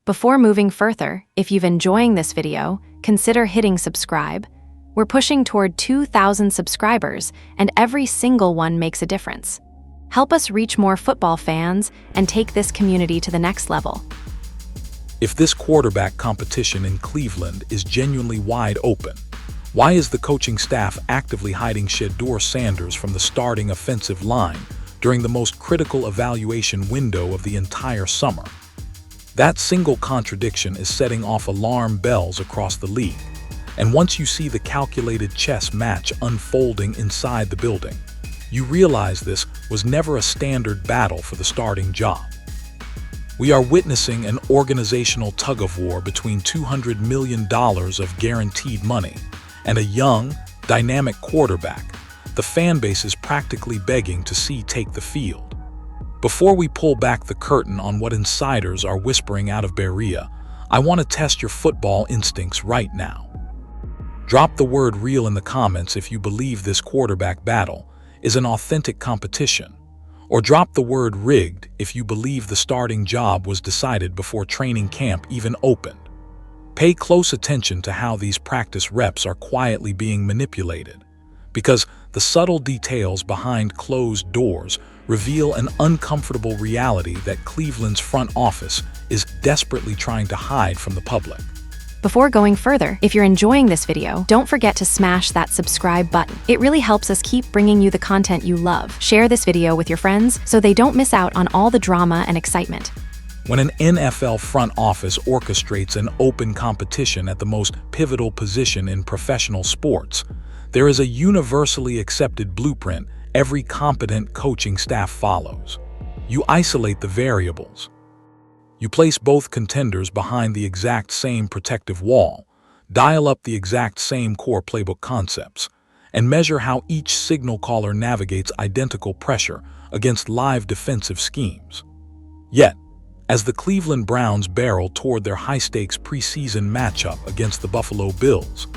Before moving further, if you've enjoying this video, consider hitting subscribe. We're pushing toward 2,000 subscribers, and every single one makes a difference. Help us reach more football fans and take this community to the next level. If this quarterback competition in Cleveland is genuinely wide open, why is the coaching staff actively hiding Shedeur Sanders from the starting offensive line during the most critical evaluation window of the entire summer? That single contradiction is setting off alarm bells across the league, and once you see the calculated chess match unfolding inside the building, you realize this was never a standard battle for the starting job. We are witnessing an organizational tug-of-war between $200 million of guaranteed money and a young, dynamic quarterback the fan base is practically begging to see take the field. Before we pull back the curtain on what insiders are whispering out of Berea, I want to test your football instincts right now. Drop the word real in the comments if you believe this quarterback battle is an authentic competition, or drop the word rigged if you believe the starting job was decided before training camp even opened. Pay close attention to how these practice reps are quietly being manipulated, because the subtle details behind closed doors reveal an uncomfortable reality that Cleveland's front office is desperately trying to hide from the public. Before going further, if you're enjoying this video, don't forget to smash that subscribe button. It really helps us keep bringing you the content you love. Share this video with your friends so they don't miss out on all the drama and excitement. When an NFL front office orchestrates an open competition at the most pivotal position in professional sports, there is a universally accepted blueprint every competent coaching staff follows. You isolate the variables. You place both contenders behind the exact same protective wall, dial up the exact same core playbook concepts, and measure how each signal caller navigates identical pressure against live defensive schemes. Yet, as the Cleveland Browns barrel toward their high-stakes preseason matchup against the Buffalo Bills,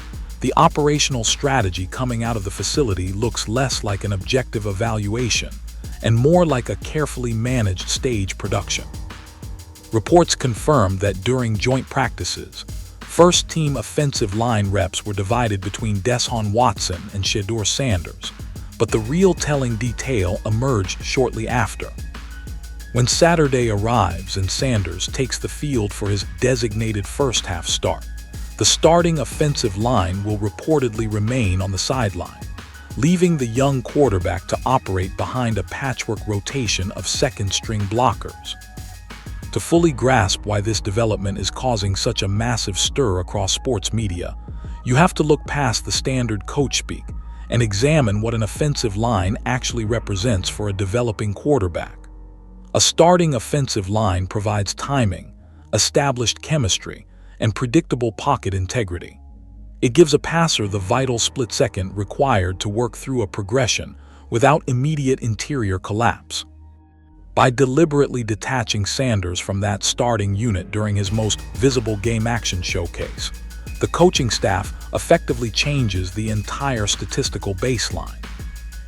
the operational strategy coming out of the facility looks less like an objective evaluation and more like a carefully managed stage production. Reports confirmed that during joint practices, first-team offensive line reps were divided between Deshaun Watson and Shedeur Sanders, but the real telling detail emerged shortly after. When Saturday arrives and Sanders takes the field for his designated first-half start, the starting offensive line will reportedly remain on the sideline, leaving the young quarterback to operate behind a patchwork rotation of second-string blockers. To fully grasp why this development is causing such a massive stir across sports media, you have to look past the standard coach speak and examine what an offensive line actually represents for a developing quarterback. A starting offensive line provides timing, established chemistry, and predictable pocket integrity. It gives a passer the vital split second required to work through a progression without immediate interior collapse. By deliberately detaching Sanders from that starting unit during his most visible game action showcase, the coaching staff effectively changes the entire statistical baseline.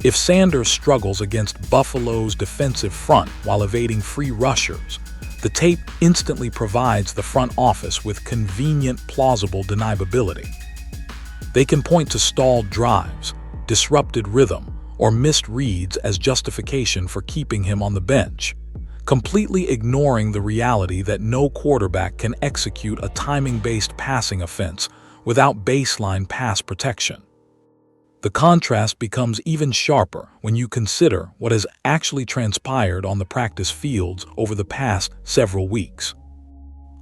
If Sanders struggles against Buffalo's defensive front while evading free rushers, the tape instantly provides the front office with convenient, plausible deniability. They can point to stalled drives, disrupted rhythm, or missed reads as justification for keeping him on the bench, completely ignoring the reality that no quarterback can execute a timing-based passing offense without baseline pass protection. The contrast becomes even sharper when you consider what has actually transpired on the practice fields over the past several weeks.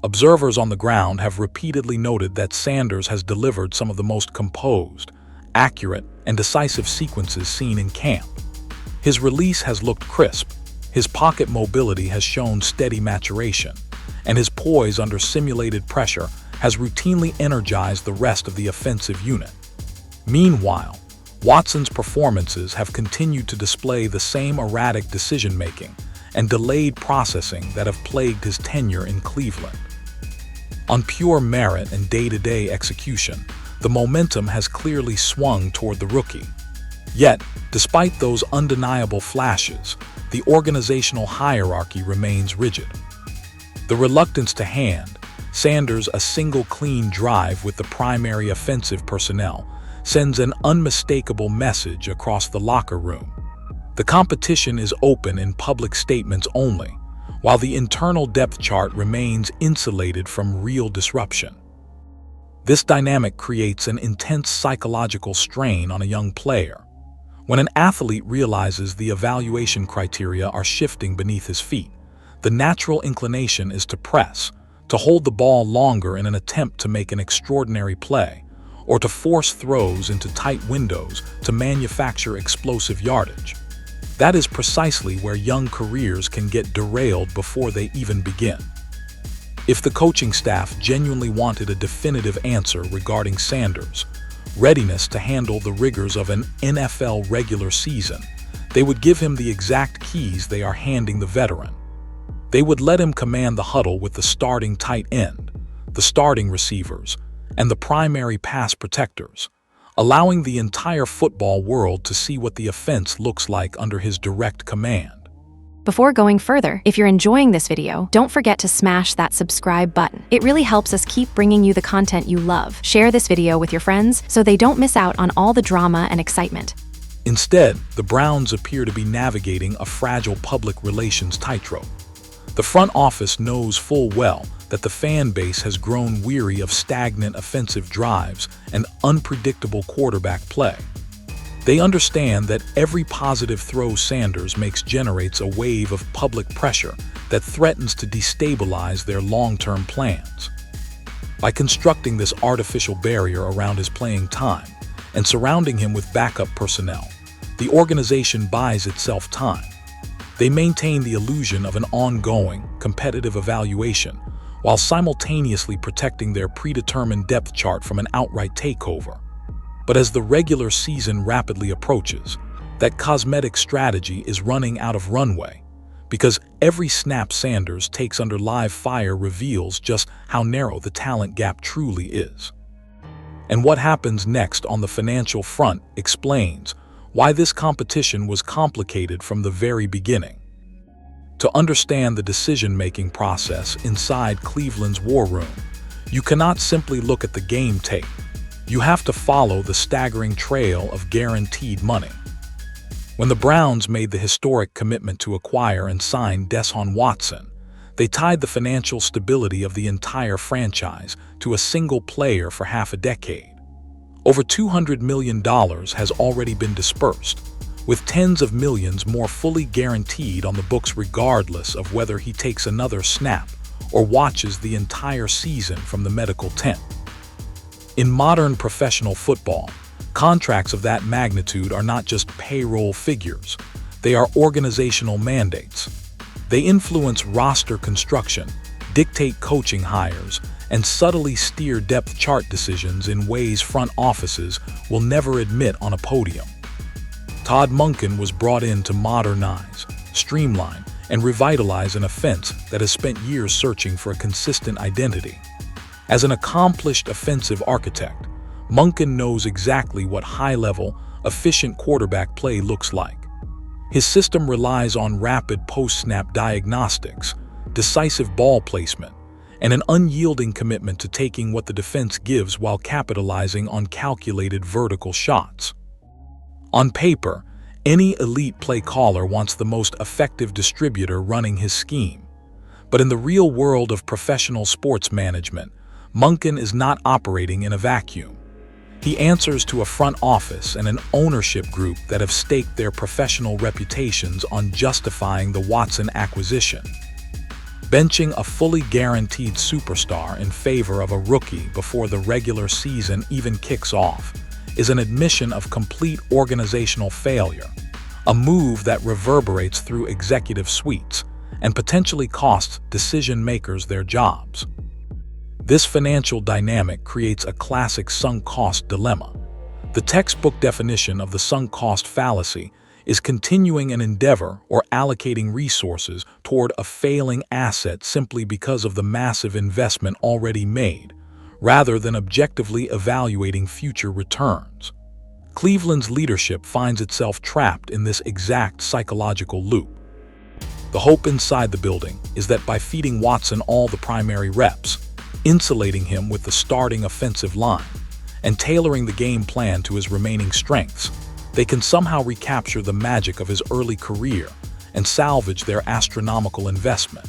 Observers on the ground have repeatedly noted that Sanders has delivered some of the most composed, accurate, and decisive sequences seen in camp. His release has looked crisp, his pocket mobility has shown steady maturation, and his poise under simulated pressure has routinely energized the rest of the offensive unit. Meanwhile, Watson's performances have continued to display the same erratic decision-making and delayed processing that have plagued his tenure in Cleveland. On pure merit and day-to-day execution, the momentum has clearly swung toward the rookie. Yet, despite those undeniable flashes, the organizational hierarchy remains rigid. The reluctance to hand, Sanders, a single clean drive with the primary offensive personnel, sends an unmistakable message across the locker room. The competition is open in public statements only, while the internal depth chart remains insulated from real disruption. This dynamic creates an intense psychological strain on a young player. When an athlete realizes the evaluation criteria are shifting beneath his feet, the natural inclination is to press, to hold the ball longer in an attempt to make an extraordinary play, or to force throws into tight windows to manufacture explosive yardage. That is precisely where young careers can get derailed before they even begin. If the coaching staff genuinely wanted a definitive answer regarding Sanders' readiness to handle the rigors of an NFL regular season, they would give him the exact keys they are handing the veteran. They would let him command the huddle with the starting tight end, the starting receivers, and the primary pass protectors, allowing the entire football world to see what the offense looks like under his direct command. Before going further, if you're enjoying this video, don't forget to smash that subscribe button. It really helps us keep bringing you the content you love. Share this video with your friends so they don't miss out on all the drama and excitement. Instead, the Browns appear to be navigating a fragile public relations tightrope. The front office knows full well that the fan base has grown weary of stagnant offensive drives and unpredictable quarterback play. They understand that every positive throw Sanders makes generates a wave of public pressure that threatens to destabilize their long-term plans. By constructing this artificial barrier around his playing time and surrounding him with backup personnel, the organization buys itself time. They maintain the illusion of an ongoing, competitive evaluation while simultaneously protecting their predetermined depth chart from an outright takeover. But as the regular season rapidly approaches, that cosmetic strategy is running out of runway, because every snap Sanders takes under live fire reveals just how narrow the talent gap truly is. And what happens next on the financial front explains why this competition was complicated from the very beginning. To understand the decision-making process inside Cleveland's war room, you cannot simply look at the game tape. You have to follow the staggering trail of guaranteed money. When the Browns made the historic commitment to acquire and sign Deshaun Watson, they tied the financial stability of the entire franchise to a single player for half a decade. Over $200 million has already been dispersed, with tens of millions more fully guaranteed on the books regardless of whether he takes another snap or watches the entire season from the medical tent. In modern professional football, contracts of that magnitude are not just payroll figures, they are organizational mandates. They influence roster construction, dictate coaching hires, and subtly steer depth chart decisions in ways front offices will never admit on a podium. Todd Monken was brought in to modernize, streamline, and revitalize an offense that has spent years searching for a consistent identity. As an accomplished offensive architect, Monken knows exactly what high-level, efficient quarterback play looks like. His system relies on rapid post-snap diagnostics, decisive ball placement, and an unyielding commitment to taking what the defense gives while capitalizing on calculated vertical shots. On paper, any elite play caller wants the most effective distributor running his scheme. But in the real world of professional sports management, Monken is not operating in a vacuum. He answers to a front office and an ownership group that have staked their professional reputations on justifying the Watson acquisition. Benching a fully guaranteed superstar in favor of a rookie before the regular season even kicks off is an admission of complete organizational failure, a move that reverberates through executive suites and potentially costs decision-makers their jobs. This financial dynamic creates a classic sunk cost dilemma. The textbook definition of the sunk cost fallacy is continuing an endeavor or allocating resources toward a failing asset simply because of the massive investment already made, rather than objectively evaluating future returns. Cleveland's leadership finds itself trapped in this exact psychological loop. The hope inside the building is that by feeding Watson all the primary reps, insulating him with the starting offensive line, and tailoring the game plan to his remaining strengths, they can somehow recapture the magic of his early career and salvage their astronomical investment.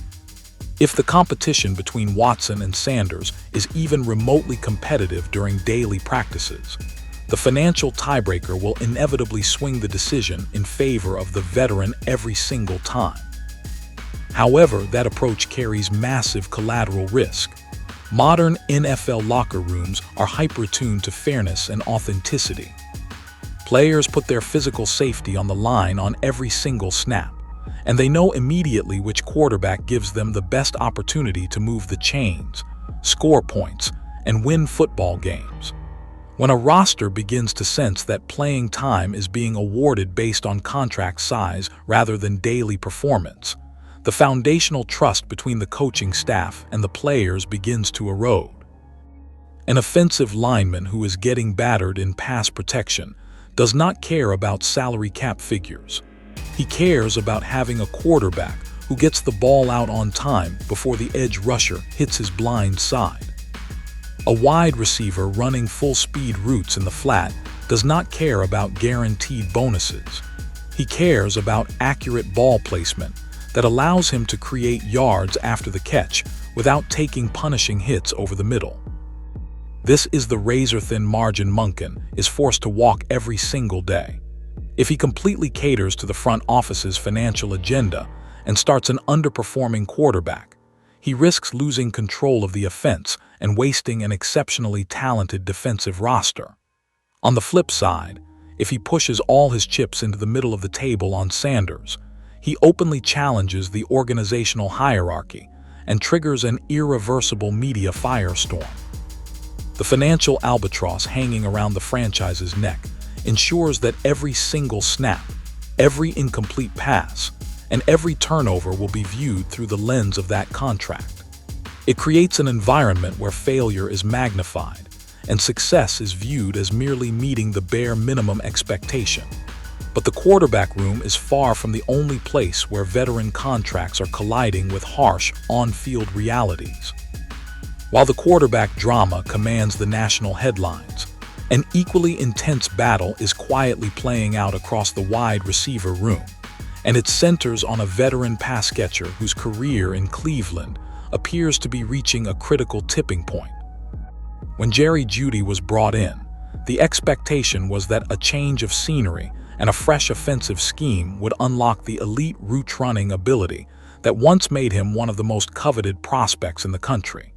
If the competition between Watson and Sanders is even remotely competitive during daily practices, the financial tiebreaker will inevitably swing the decision in favor of the veteran every single time. However, that approach carries massive collateral risk. Modern NFL locker rooms are hyper-tuned to fairness and authenticity. Players put their physical safety on the line on every single snap, and they know immediately which quarterback gives them the best opportunity to move the chains, score points, and win football games. When a roster begins to sense that playing time is being awarded based on contract size rather than daily performance, the foundational trust between the coaching staff and the players begins to erode. An offensive lineman who is getting battered in pass protection does not care about salary cap figures. He cares about having a quarterback who gets the ball out on time before the edge rusher hits his blind side. A wide receiver running full-speed routes in the flat does not care about guaranteed bonuses. He cares about accurate ball placement that allows him to create yards after the catch without taking punishing hits over the middle. This is the razor-thin margin Monken is forced to walk every single day. If he completely caters to the front office's financial agenda and starts an underperforming quarterback, he risks losing control of the offense and wasting an exceptionally talented defensive roster. On the flip side, if he pushes all his chips into the middle of the table on Sanders, he openly challenges the organizational hierarchy and triggers an irreversible media firestorm. The financial albatross hanging around the franchise's neck ensures that every single snap, every incomplete pass, and every turnover will be viewed through the lens of that contract. It creates an environment where failure is magnified and success is viewed as merely meeting the bare minimum expectation. But the quarterback room is far from the only place where veteran contracts are colliding with harsh on-field realities. While the quarterback drama commands the national headlines, an equally intense battle is quietly playing out across the wide receiver room, and it centers on a veteran pass catcher whose career in Cleveland appears to be reaching a critical tipping point. When Jerry Jeudy was brought in, the expectation was that a change of scenery and a fresh offensive scheme would unlock the elite route-running ability that once made him one of the most coveted prospects in the country.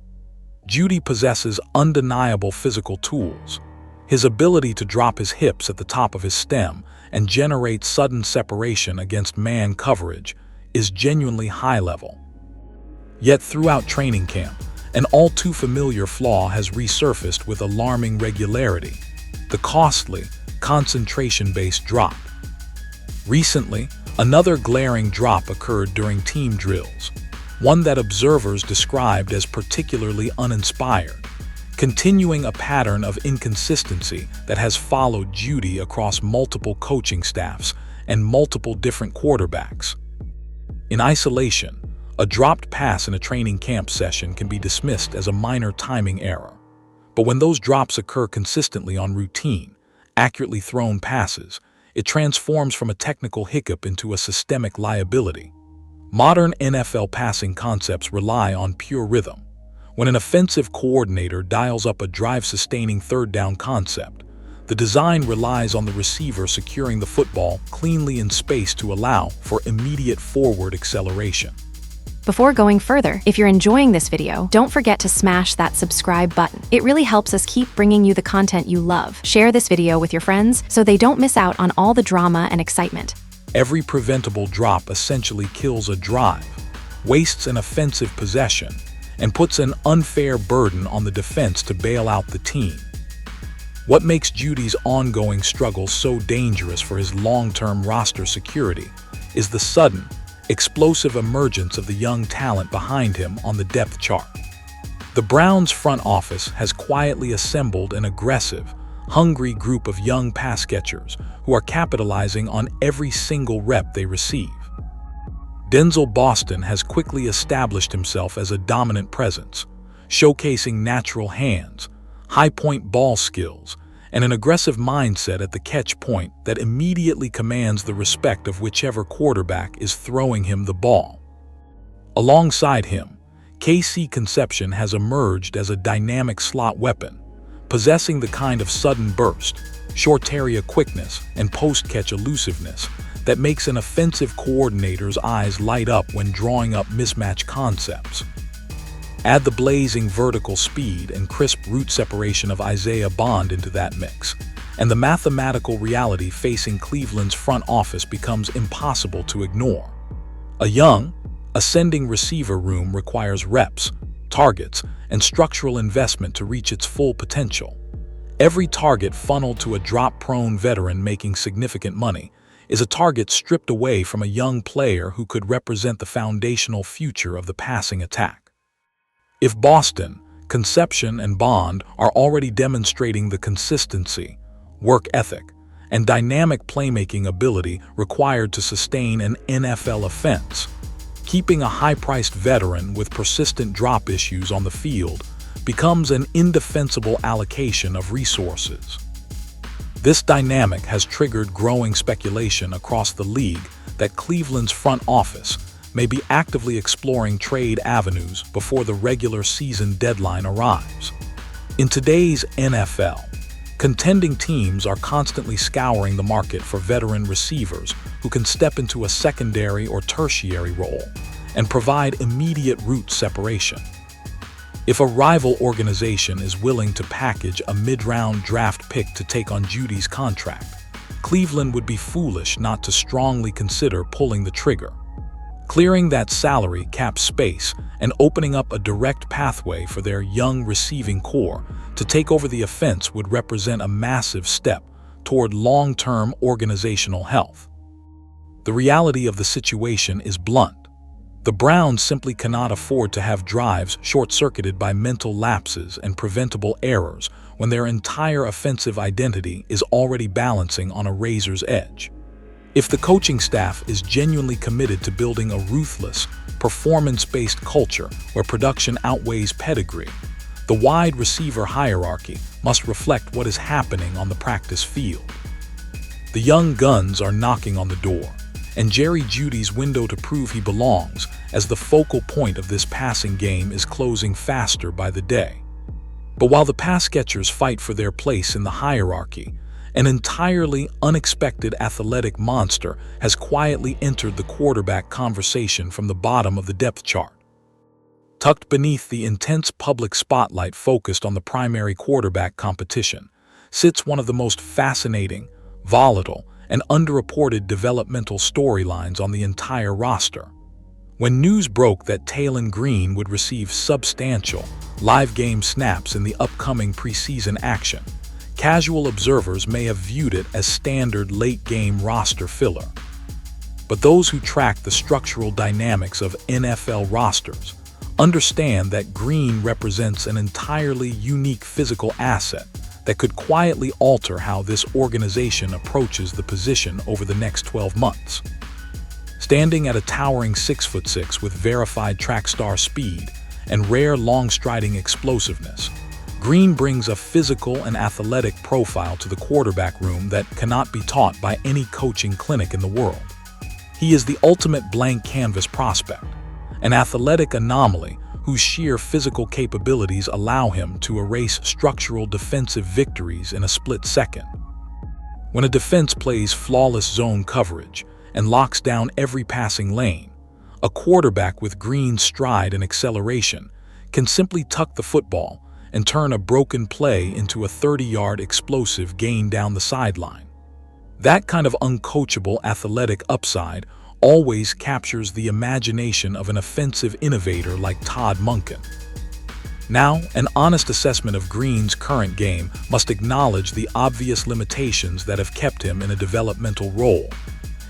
Jeudy possesses undeniable physical tools. His ability to drop his hips at the top of his stem and generate sudden separation against man coverage is genuinely high-level. Yet throughout training camp, an all-too-familiar flaw has resurfaced with alarming regularity: the costly, concentration-based drop. Recently, another glaring drop occurred during team drills, one that observers described as particularly uninspired, continuing a pattern of inconsistency that has followed Jeudy across multiple coaching staffs and multiple different quarterbacks. In isolation, a dropped pass in a training camp session can be dismissed as a minor timing error. But when those drops occur consistently on routine, accurately thrown passes, it transforms from a technical hiccup into a systemic liability. Modern NFL passing concepts rely on pure rhythm. When an offensive coordinator dials up a drive-sustaining third-down concept, the design relies on the receiver securing the football cleanly in space to allow for immediate forward acceleration. Before going further, if you're enjoying this video, don't forget to smash that subscribe button. It really helps us keep bringing you the content you love. Share this video with your friends so they don't miss out on all the drama and excitement. Every preventable drop essentially kills a drive, wastes an offensive possession, and puts an unfair burden on the defense to bail out the team. What makes Jeudy's ongoing struggle so dangerous for his long-term roster security is the sudden, explosive emergence of the young talent behind him on the depth chart. The Browns' front office has quietly assembled an aggressive, hungry group of young pass catchers who are capitalizing on every single rep they receive. Denzel Boston has quickly established himself as a dominant presence, showcasing natural hands, high-point ball skills, and an aggressive mindset at the catch point that immediately commands the respect of whichever quarterback is throwing him the ball. Alongside him, KC Conception has emerged as a dynamic slot weapon, possessing the kind of sudden burst, short area quickness, and post-catch elusiveness that makes an offensive coordinator's eyes light up when drawing up mismatch concepts. Add the blazing vertical speed and crisp route separation of Isaiah Bond into that mix, and the mathematical reality facing Cleveland's front office becomes impossible to ignore. A young, ascending receiver room requires reps, targets, and structural investment to reach its full potential. Every target funneled to a drop-prone veteran making significant money is a target stripped away from a young player who could represent the foundational future of the passing attack. If Boston, Conception, and Bond are already demonstrating the consistency, work ethic, and dynamic playmaking ability required to sustain an NFL offense, keeping a high-priced veteran with persistent drop issues on the field becomes an indefensible allocation of resources. This dynamic has triggered growing speculation across the league that Cleveland's front office may be actively exploring trade avenues before the regular season deadline arrives. In today's NFL, contending teams are constantly scouring the market for veteran receivers who can step into a secondary or tertiary role and provide immediate route separation. If a rival organization is willing to package a mid-round draft pick to take on Jeudy's contract, Cleveland would be foolish not to strongly consider pulling the trigger. Clearing that salary cap space and opening up a direct pathway for their young receiving core to take over the offense would represent a massive step toward long-term organizational health. The reality of the situation is blunt. The Browns simply cannot afford to have drives short-circuited by mental lapses and preventable errors when their entire offensive identity is already balancing on a razor's edge. If the coaching staff is genuinely committed to building a ruthless, performance-based culture where production outweighs pedigree, the wide receiver hierarchy must reflect what is happening on the practice field. The young guns are knocking on the door, and Jerry Jeudy's window to prove he belongs as the focal point of this passing game is closing faster by the day. But while the pass catchers fight for their place in the hierarchy, an entirely unexpected athletic monster has quietly entered the quarterback conversation from the bottom of the depth chart. Tucked beneath the intense public spotlight focused on the primary quarterback competition sits one of the most fascinating, volatile, and underreported developmental storylines on the entire roster. When news broke that Tailon Green would receive substantial, live game snaps in the upcoming preseason action, casual observers may have viewed it as standard late-game roster filler. But those who track the structural dynamics of NFL rosters understand that Green represents an entirely unique physical asset that could quietly alter how this organization approaches the position over the next 12 months. Standing at a towering 6'6" with verified track star speed and rare long-striding explosiveness, Green brings a physical and athletic profile to the quarterback room that cannot be taught by any coaching clinic in the world. He is the ultimate blank canvas prospect, an athletic anomaly whose sheer physical capabilities allow him to erase structural defensive victories in a split second. When a defense plays flawless zone coverage and locks down every passing lane, a quarterback with Green's stride and acceleration can simply tuck the football and turn a broken play into a 30-yard explosive gain down the sideline. That kind of uncoachable athletic upside always captures the imagination of an offensive innovator like Todd Monken. Now, an honest assessment of Green's current game must acknowledge the obvious limitations that have kept him in a developmental role.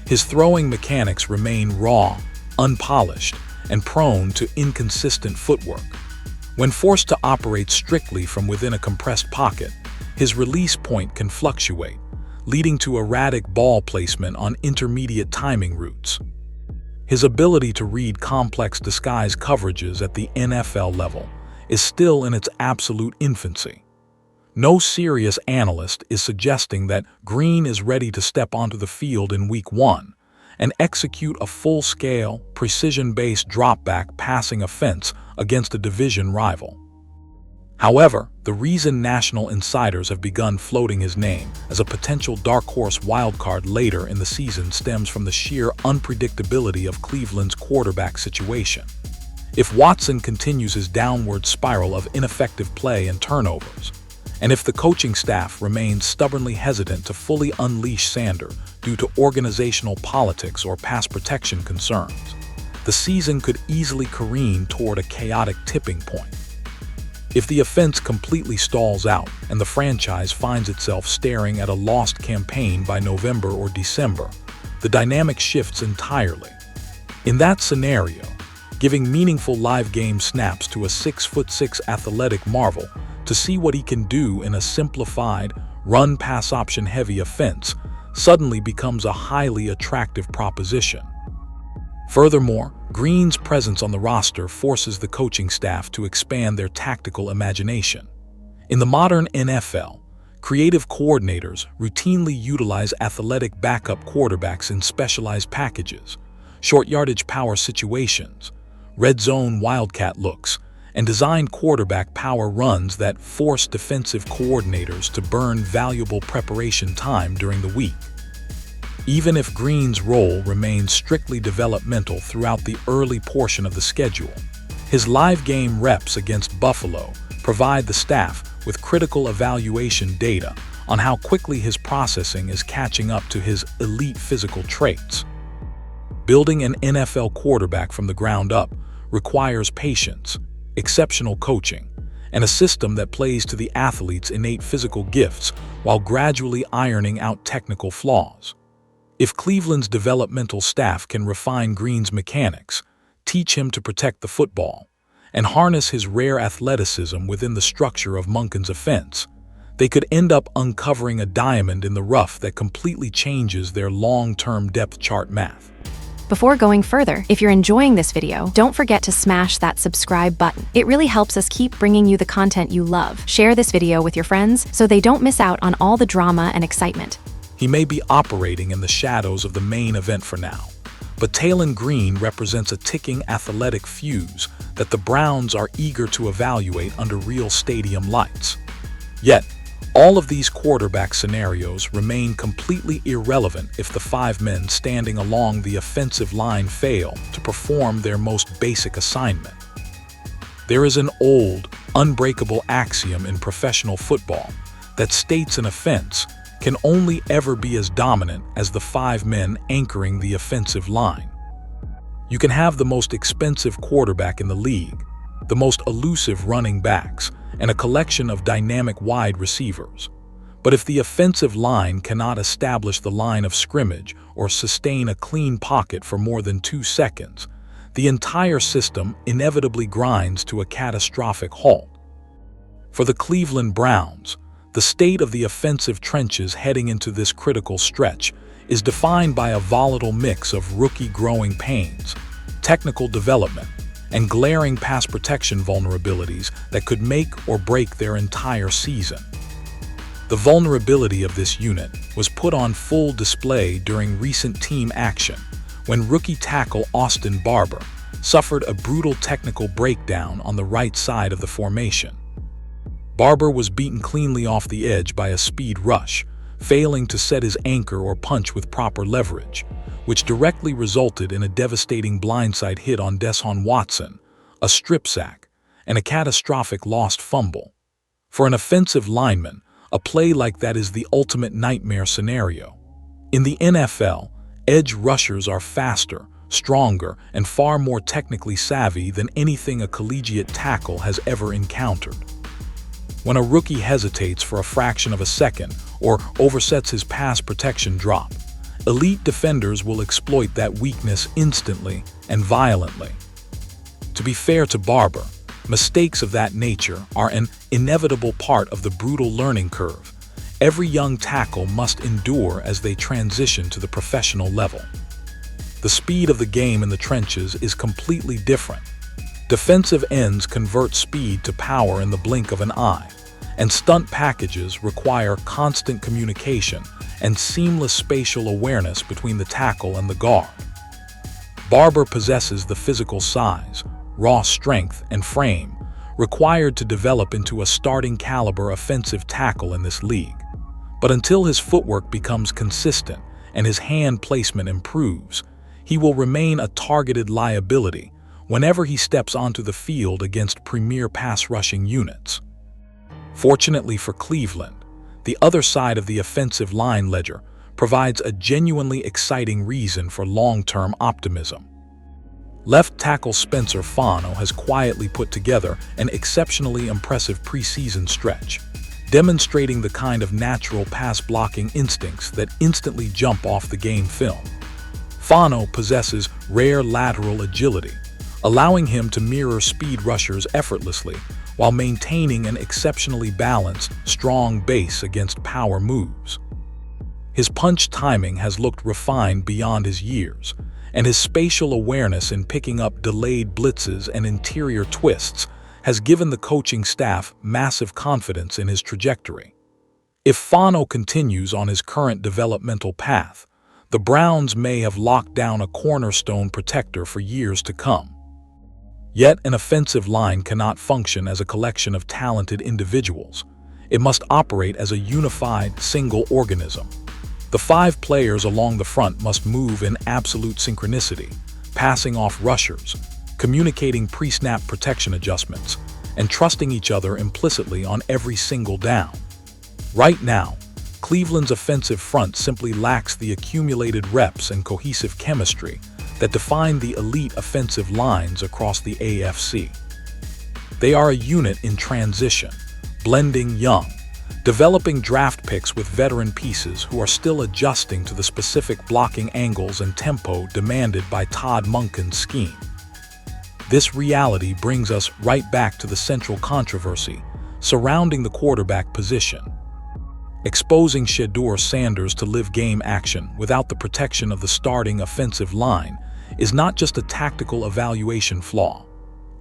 His throwing mechanics remain raw, unpolished, and prone to inconsistent footwork. When forced to operate strictly from within a compressed pocket, his release point can fluctuate, leading to erratic ball placement on intermediate timing routes. His ability to read complex disguise coverages at the NFL level is still in its absolute infancy. No serious analyst is suggesting that Green is ready to step onto the field in Week 1 and execute a full-scale, precision-based drop-back passing offense against a division rival. However, the reason national insiders have begun floating his name as a potential dark horse wildcard later in the season stems from the sheer unpredictability of Cleveland's quarterback situation. If Watson continues his downward spiral of ineffective play and turnovers, and if the coaching staff remains stubbornly hesitant to fully unleash Sanders due to organizational politics or pass protection concerns, the season could easily careen toward a chaotic tipping point. If the offense completely stalls out and the franchise finds itself staring at a lost campaign by November or December, the dynamic shifts entirely. In that scenario, giving meaningful live game snaps to a 6'6" athletic marvel to see what he can do in a simplified, run-pass option-heavy offense suddenly becomes a highly attractive proposition. Furthermore, Green's presence on the roster forces the coaching staff to expand their tactical imagination. In the modern NFL, creative coordinators routinely utilize athletic backup quarterbacks in specialized packages, short-yardage power situations, red zone wildcat looks, and designed quarterback power runs that force defensive coordinators to burn valuable preparation time during the week. Even if Green's role remains strictly developmental throughout the early portion of the schedule, his live game reps against Buffalo provide the staff with critical evaluation data on how quickly his processing is catching up to his elite physical traits. Building an NFL quarterback from the ground up requires patience, exceptional coaching, and a system that plays to the athlete's innate physical gifts while gradually ironing out technical flaws. If Cleveland's developmental staff can refine Green's mechanics, teach him to protect the football, and harness his rare athleticism within the structure of Monken's offense, they could end up uncovering a diamond in the rough that completely changes their long-term depth chart math. Before going further, if you're enjoying this video, don't forget to smash that subscribe button. It really helps us keep bringing you the content you love. Share this video with your friends so they don't miss out on all the drama and excitement. He may be operating in the shadows of the main event for now, but Tailon Green represents a ticking athletic fuse that the Browns are eager to evaluate under real stadium lights. Yet, all of these quarterback scenarios remain completely irrelevant if the 5 men standing along the offensive line fail to perform their most basic assignment. There is an old, unbreakable axiom in professional football that states an offense can only ever be as dominant as the 5 men anchoring the offensive line. You can have the most expensive quarterback in the league, the most elusive running backs, and a collection of dynamic wide receivers. But if the offensive line cannot establish the line of scrimmage or sustain a clean pocket for more than 2 seconds, the entire system inevitably grinds to a catastrophic halt. For the Cleveland Browns, the state of the offensive trenches heading into this critical stretch is defined by a volatile mix of rookie growing pains, technical development, and glaring pass protection vulnerabilities that could make or break their entire season. The vulnerability of this unit was put on full display during recent team action when rookie tackle Austin Barber suffered a brutal technical breakdown on the right side of the formation. Barber was beaten cleanly off the edge by a speed rush, failing to set his anchor or punch with proper leverage, which directly resulted in a devastating blindside hit on Deshaun Watson, a strip sack, and a catastrophic lost fumble. For an offensive lineman, a play like that is the ultimate nightmare scenario. In the NFL, edge rushers are faster, stronger, and far more technically savvy than anything a collegiate tackle has ever encountered. When a rookie hesitates for a fraction of a second or oversets his pass protection drop, elite defenders will exploit that weakness instantly and violently. To be fair to Barber, mistakes of that nature are an inevitable part of the brutal learning curve every young tackle must endure as they transition to the professional level. The speed of the game in the trenches is completely different. Defensive ends convert speed to power in the blink of an eye, and stunt packages require constant communication and seamless spatial awareness between the tackle and the guard. Barber possesses the physical size, raw strength, and frame required to develop into a starting caliber offensive tackle in this league. But until his footwork becomes consistent and his hand placement improves, he will remain a targeted liability whenever he steps onto the field against premier pass-rushing units. Fortunately for Cleveland, the other side of the offensive line ledger provides a genuinely exciting reason for long-term optimism. Left tackle Spencer Fano has quietly put together an exceptionally impressive preseason stretch, demonstrating the kind of natural pass-blocking instincts that instantly jump off the game film. Fano possesses rare lateral agility, allowing him to mirror speed rushers effortlessly while maintaining an exceptionally balanced, strong base against power moves. His punch timing has looked refined beyond his years, and his spatial awareness in picking up delayed blitzes and interior twists has given the coaching staff massive confidence in his trajectory. If Fano continues on his current developmental path, the Browns may have locked down a cornerstone protector for years to come. Yet an offensive line cannot function as a collection of talented individuals. It must operate as a unified, single organism. The 5 players along the front must move in absolute synchronicity, passing off rushers, communicating pre-snap protection adjustments, and trusting each other implicitly on every single down. Right now, Cleveland's offensive front simply lacks the accumulated reps and cohesive chemistry that define the elite offensive lines across the AFC. They are a unit in transition, blending young, developing draft picks with veteran pieces who are still adjusting to the specific blocking angles and tempo demanded by Todd Monken's scheme. This reality brings us right back to the central controversy surrounding the quarterback position. Exposing Shedeur Sanders to live game action without the protection of the starting offensive line is not just a tactical evaluation flaw.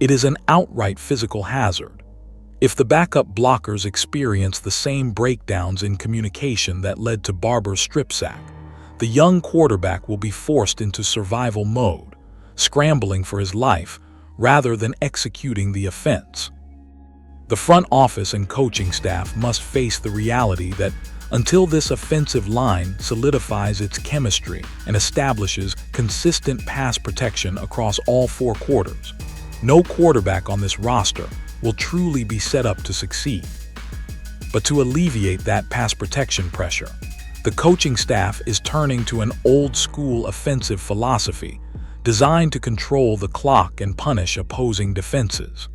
It is an outright physical hazard. If the backup blockers experience the same breakdowns in communication that led to Barber's strip sack, the young quarterback will be forced into survival mode, scrambling for his life rather than executing the offense. The front office and coaching staff must face the reality that until this offensive line solidifies its chemistry and establishes consistent pass protection across all 4 quarters, no quarterback on this roster will truly be set up to succeed. But to alleviate that pass protection pressure, the coaching staff is turning to an old-school offensive philosophy designed to control the clock and punish opposing defenses.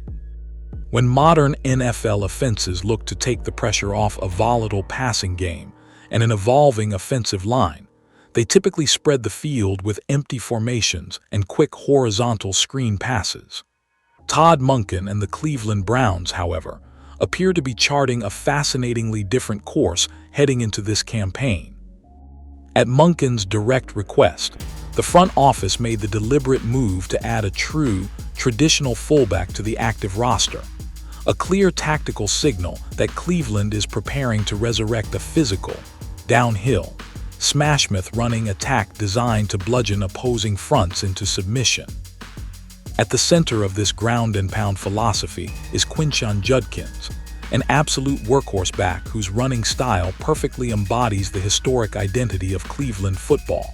When modern NFL offenses look to take the pressure off a volatile passing game and an evolving offensive line, they typically spread the field with empty formations and quick horizontal screen passes. Todd Monken and the Cleveland Browns, however, appear to be charting a fascinatingly different course heading into this campaign. At Monken's direct request, the front office made the deliberate move to add a true, traditional fullback to the active roster, a clear tactical signal that Cleveland is preparing to resurrect a physical, downhill, smashmouth running attack designed to bludgeon opposing fronts into submission. At the center of this ground-and-pound philosophy is Quinshon Judkins, an absolute workhorse back whose running style perfectly embodies the historic identity of Cleveland football.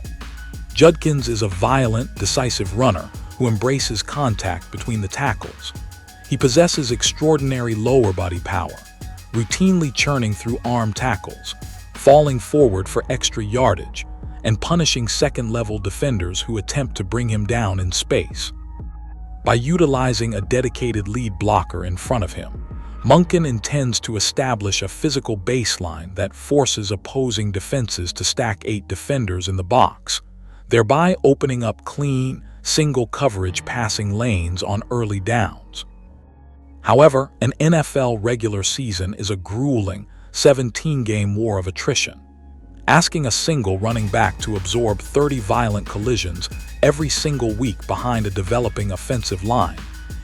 Judkins is a violent, decisive runner who embraces contact between the tackles. He possesses extraordinary lower body power, routinely churning through arm tackles, falling forward for extra yardage, and punishing second-level defenders who attempt to bring him down in space. By utilizing a dedicated lead blocker in front of him, Monken intends to establish a physical baseline that forces opposing defenses to stack 8 defenders in the box, thereby opening up clean, single-coverage passing lanes on early downs. However, an NFL regular season is a grueling, 17-game war of attrition. Asking a single running back to absorb 30 violent collisions every single week behind a developing offensive line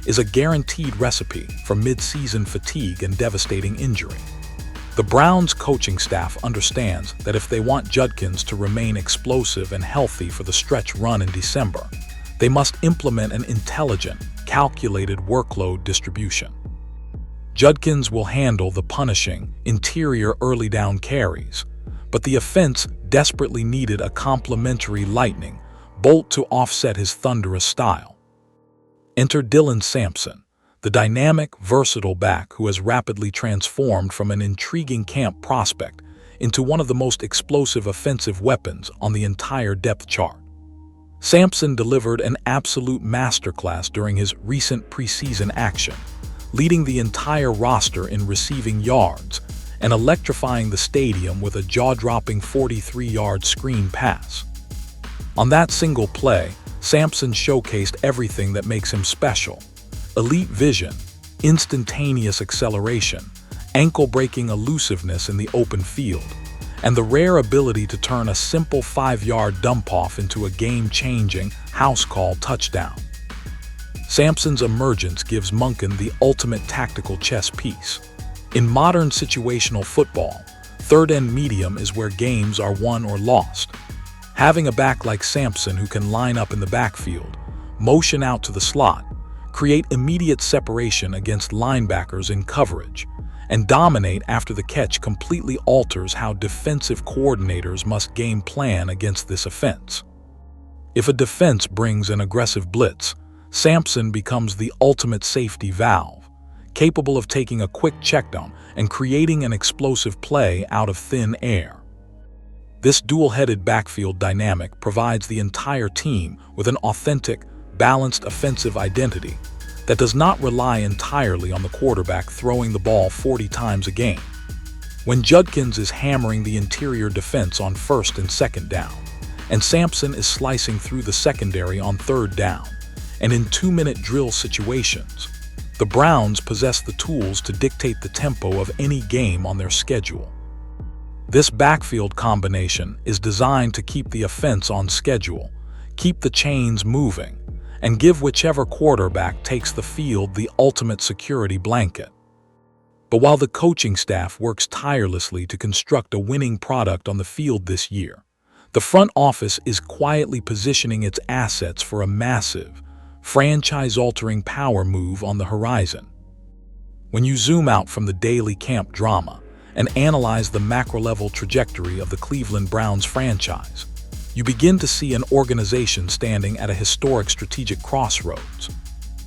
is a guaranteed recipe for mid-season fatigue and devastating injury. The Browns' coaching staff understands that if they want Judkins to remain explosive and healthy for the stretch run in December, they must implement an intelligent, calculated workload distribution. Judkins will handle the punishing, interior early down carries, but the offense desperately needed a complementary lightning bolt to offset his thunderous style. Enter Sampson, the dynamic, versatile back who has rapidly transformed from an intriguing camp prospect into one of the most explosive offensive weapons on the entire depth chart. Sampson delivered an absolute masterclass during his recent preseason action, leading the entire roster in receiving yards and electrifying the stadium with a jaw-dropping 43-yard screen pass. On that single play, Sampson showcased everything that makes him special: elite vision, instantaneous acceleration, ankle-breaking elusiveness in the open field, and the rare ability to turn a simple 5-yard dump-off into a game-changing, house-call touchdown. Sampson's emergence gives Monken the ultimate tactical chess piece. In modern situational football, third-end medium is where games are won or lost. Having a back like Sampson who can line up in the backfield, motion out to the slot, create immediate separation against linebackers in coverage, and dominate after the catch completely alters how defensive coordinators must game plan against this offense. If a defense brings an aggressive blitz, Sampson becomes the ultimate safety valve, capable of taking a quick checkdown and creating an explosive play out of thin air. This dual-headed backfield dynamic provides the entire team with an authentic, balanced offensive identity that does not rely entirely on the quarterback throwing the ball 40 times a game. When Judkins is hammering the interior defense on first and second down, and Sampson is slicing through the secondary on third down, and in 2-minute drill situations, the Browns possess the tools to dictate the tempo of any game on their schedule. This backfield combination is designed to keep the offense on schedule, keep the chains moving, and give whichever quarterback takes the field the ultimate security blanket. But while the coaching staff works tirelessly to construct a winning product on the field this year, the front office is quietly positioning its assets for a massive, franchise-altering power move on the horizon. When you zoom out from the daily camp drama and analyze the macro-level trajectory of the Cleveland Browns franchise, you begin to see an organization standing at a historic strategic crossroads.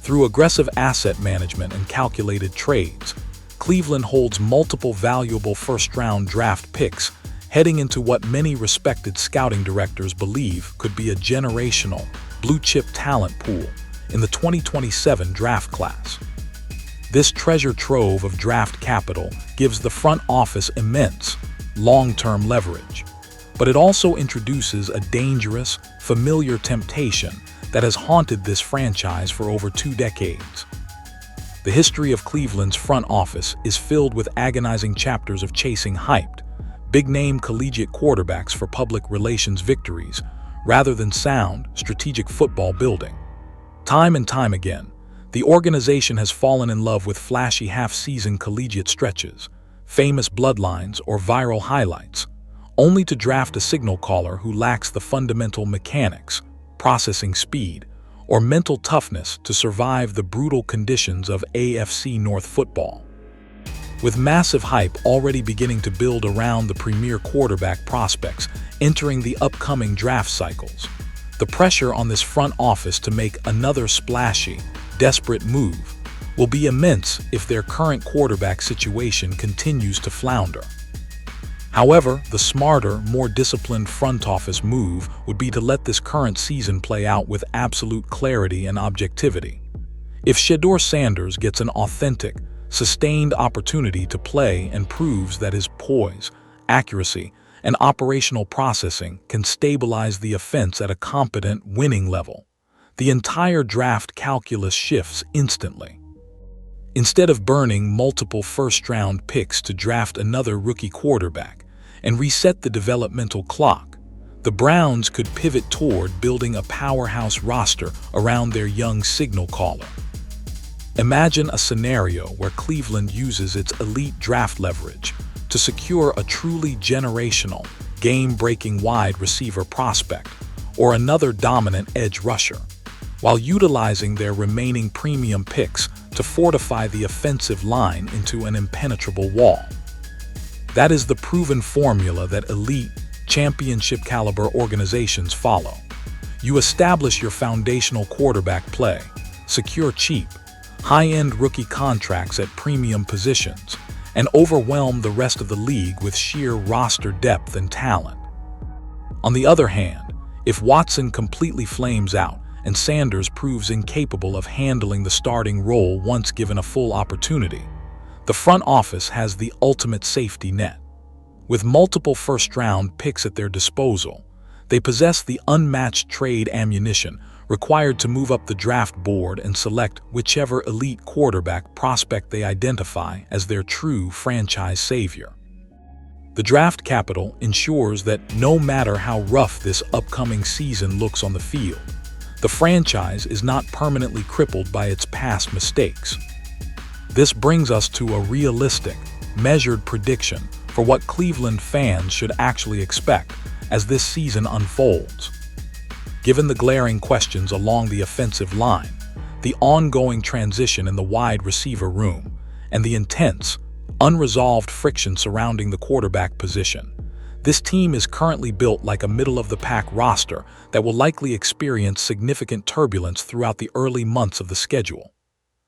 Through aggressive asset management and calculated trades, Cleveland holds multiple valuable first-round draft picks heading into what many respected scouting directors believe could be a generational, blue-chip talent pool in the 2027 draft class. This treasure trove of draft capital gives the front office immense, long-term leverage, but it also introduces a dangerous, familiar temptation that has haunted this franchise for over 2 decades. The history of Cleveland's front office is filled with agonizing chapters of chasing hyped, big-name collegiate quarterbacks for public relations victories rather than sound, strategic football building. Time and time again, the organization has fallen in love with flashy half-season collegiate stretches, famous bloodlines, or viral highlights, only to draft a signal caller who lacks the fundamental mechanics, processing speed, or mental toughness to survive the brutal conditions of AFC North football. With massive hype already beginning to build around the premier quarterback prospects entering the upcoming draft cycles, the pressure on this front office to make another splashy, desperate move will be immense if their current quarterback situation continues to flounder. However, the smarter, more disciplined front office move would be to let this current season play out with absolute clarity and objectivity. If Shedeur Sanders gets an authentic, sustained opportunity to play and proves that his poise, accuracy, and operational processing can stabilize the offense at a competent, winning level, the entire draft calculus shifts instantly. Instead of burning multiple first-round picks to draft another rookie quarterback and reset the developmental clock, the Browns could pivot toward building a powerhouse roster around their young signal caller. Imagine a scenario where Cleveland uses its elite draft leverage to secure a truly generational, game-breaking wide receiver prospect or another dominant edge rusher, while utilizing their remaining premium picks to fortify the offensive line into an impenetrable wall. That is the proven formula that elite, championship-caliber organizations follow. You establish your foundational quarterback play, secure cheap, high-end rookie contracts at premium positions, and overwhelm the rest of the league with sheer roster depth and talent. On the other hand, if Watson completely flames out and Sanders proves incapable of handling the starting role once given a full opportunity, the front office has the ultimate safety net. With multiple first-round picks at their disposal, they possess the unmatched trade ammunition required to move up the draft board and select whichever elite quarterback prospect they identify as their true franchise savior. The draft capital ensures that no matter how rough this upcoming season looks on the field, the franchise is not permanently crippled by its past mistakes. This brings us to a realistic, measured prediction for what Cleveland fans should actually expect as this season unfolds. Given the glaring questions along the offensive line, the ongoing transition in the wide receiver room, and the intense, unresolved friction surrounding the quarterback position, this team is currently built like a middle-of-the-pack roster that will likely experience significant turbulence throughout the early months of the schedule.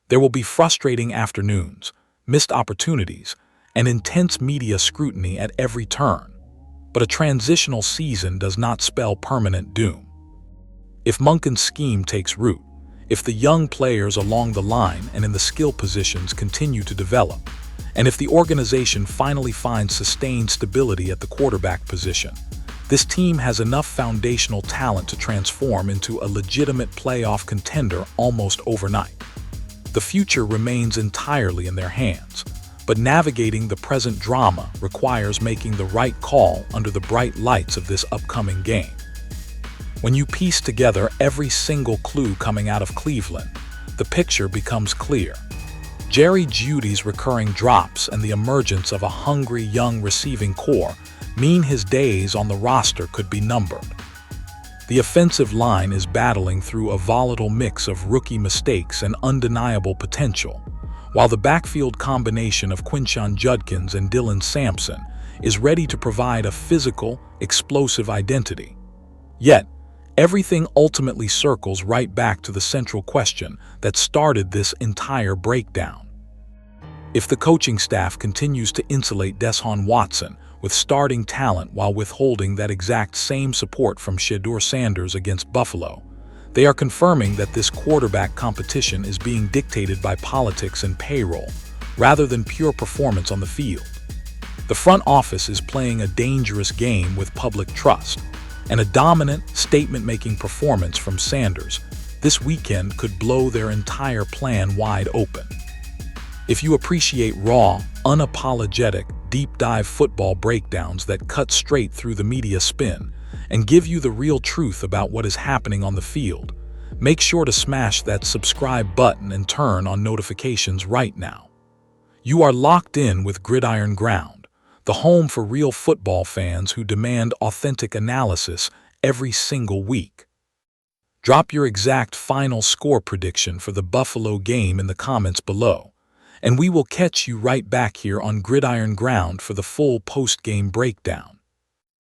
There will be frustrating afternoons, missed opportunities, and intense media scrutiny at every turn. But a transitional season does not spell permanent doom. If Monken's scheme takes root, if the young players along the line and in the skill positions continue to develop, and if the organization finally finds sustained stability at the quarterback position, this team has enough foundational talent to transform into a legitimate playoff contender almost overnight. The future remains entirely in their hands, but navigating the present drama requires making the right call under the bright lights of this upcoming game. When you piece together every single clue coming out of Cleveland, the picture becomes clear. Jerry Jeudy's recurring drops and the emergence of a hungry young receiving core mean his days on the roster could be numbered. The offensive line is battling through a volatile mix of rookie mistakes and undeniable potential, while the backfield combination of Quinshon, Judkins, and Sampson is ready to provide a physical, explosive identity. Yet, everything ultimately circles right back to the central question that started this entire breakdown. If the coaching staff continues to insulate Deshaun Watson with starting talent while withholding that exact same support from Shedeur Sanders against Buffalo, they are confirming that this quarterback competition is being dictated by politics and payroll, rather than pure performance on the field. The front office is playing a dangerous game with public trust, and a dominant, statement-making performance from Sanders this weekend could blow their entire plan wide open. If you appreciate raw, unapologetic, deep-dive football breakdowns that cut straight through the media spin and give you the real truth about what is happening on the field, make sure to smash that subscribe button and turn on notifications right now. You are locked in with Gridiron Ground, the home for real football fans who demand authentic analysis every single week. Drop your exact final score prediction for the Buffalo game in the comments below, and we will catch you right back here on Gridiron Ground for the full post-game breakdown.